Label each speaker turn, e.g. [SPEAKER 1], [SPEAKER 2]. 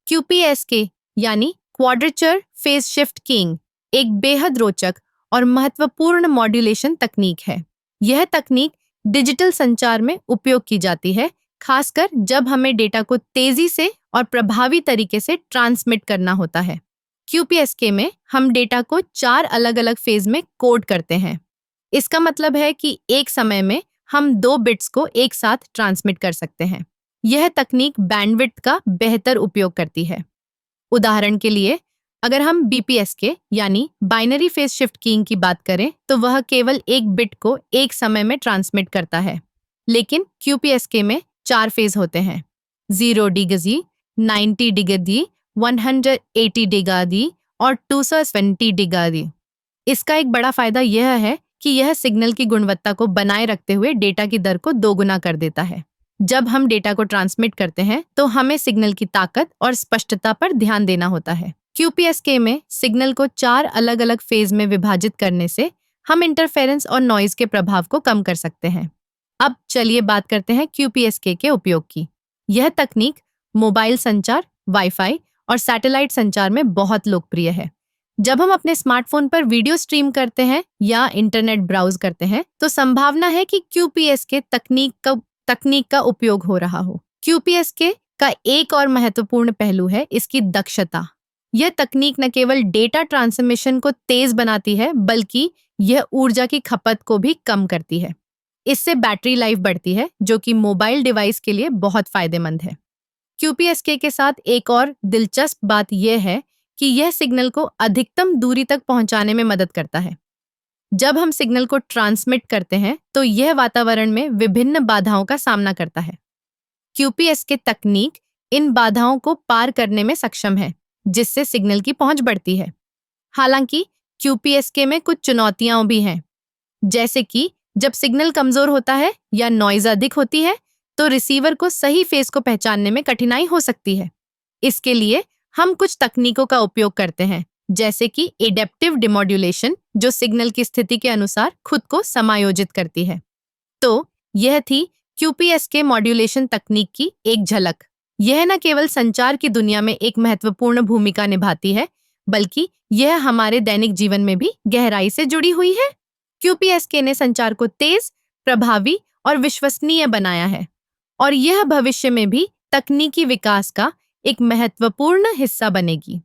[SPEAKER 1] QPSK यानी quadrature phase shift keying एक बेहद रोचक और महत्वपूर्ण मॉड्यूलेशन तकनीक है। यह तकनीक डिजिटल संचार में उपयोग की जाती है, खासकर जब हमें डेटा को तेजी से और प्रभावी तरीके से ट्रांसमिट करना होता है। QPSK में हम डेटा को 4 अलग-अलग फेज में कोड करते हैं। इसका मतलब है कि एक समय में हम 2 बिट्स को एक साथ ट्रांसमिट कर सकते हैं। यह तकनीक बैंडविड्थ का बेहतर उपयोग करती है। उदाहरण के लिए, अगर हम BPSK यानी बाइनरी फेज शिफ्ट कीइंग की बात करें तो वह केवल एक बिट को एक समय में ट्रांसमिट करता है। लेकिन QPSK में 4 फेज होते हैं: 0 डिग्री, 90 डिग्री, 180 डिग्री और 220 डिग्री। इसका एक बड़ा फायदा यह है कि यह सिग्नल की गुणवत्ता को बनाए रखते हुए डेटा की दर को दोगुना कर देता है। जब हम डेटा को ट्रांसमिट करते हैं तो हमें सिग्नल की ताकत और स्पष्टता पर ध्यान देना होता है। QPSK में सिग्नल को 4 अलग-अलग फेज में विभाजित करने से हम इंटरफेरेंस और नॉइज के प्रभाव को कम कर सकते हैं। अब चलिए बात करते हैं QPSK के उपयोग की। यह तकनीक मोबाइल संचार, वाईफाई और सैटेलाइट संचार में बहुत लोकप्रिय है। जब हम अपने स्मार्टफोन पर वीडियो स्ट्रीम करते हैं या इंटरनेट ब्राउज करते हैं तो संभावना है कि QPSK तकनीक का उपयोग हो रहा हो। QPSK का एक और महत्वपूर्ण पहलू है इसकी दक्षता। यह तकनीक न केवल डेटा ट्रांसमिशन को तेज बनाती है, बल्कि यह ऊर्जा की खपत को भी कम करती है। इससे बैटरी लाइफ बढ़ती है, जो कि मोबाइल डिवाइस के लिए बहुत फायदेमंद है। QPSK के साथ एक और दिलचस्प बात यह है कि यह सिग्नल को अधिकतम दूरी तक पहुंचाने में मदद करता है। जब हम सिग्नल को ट्रांसमिट करते हैं तो यह वातावरण में विभिन्न बाधाओं का सामना करता है। QPSK तकनीक इन बाधाओं को पार करने में सक्षम है, जिससे सिग्नल की पहुंच बढ़ती है। हालांकि QPSK में कुछ चुनौतियां भी हैं, जैसे कि जब सिग्नल कमजोर होता है या नॉइज अधिक होती है तो रिसीवर को सही फेज को पहचानने में कठिनाई हो सकती है। इसके लिए हम कुछ तकनीकों का उपयोग करते हैं, जैसे कि एडेप्टिव डिमोड्यूलेशन, जो सिग्नल की स्थिति के अनुसार खुद को समायोजित करती है। तो यह थी QPSK मॉड्यूलेशन तकनीक की एक झलक। यह न केवल संचार की दुनिया में एक महत्वपूर्ण भूमिका निभाती है, बल्कि यह हमारे दैनिक जीवन में भी गहराई से जुड़ी हुई है। QPSK ने संचार को तेज, प्रभावी और विश्वसनीय बनाया है, और यह भविष्य में भी तकनीकी विकास का एक महत्वपूर्ण हिस्सा बनेगी।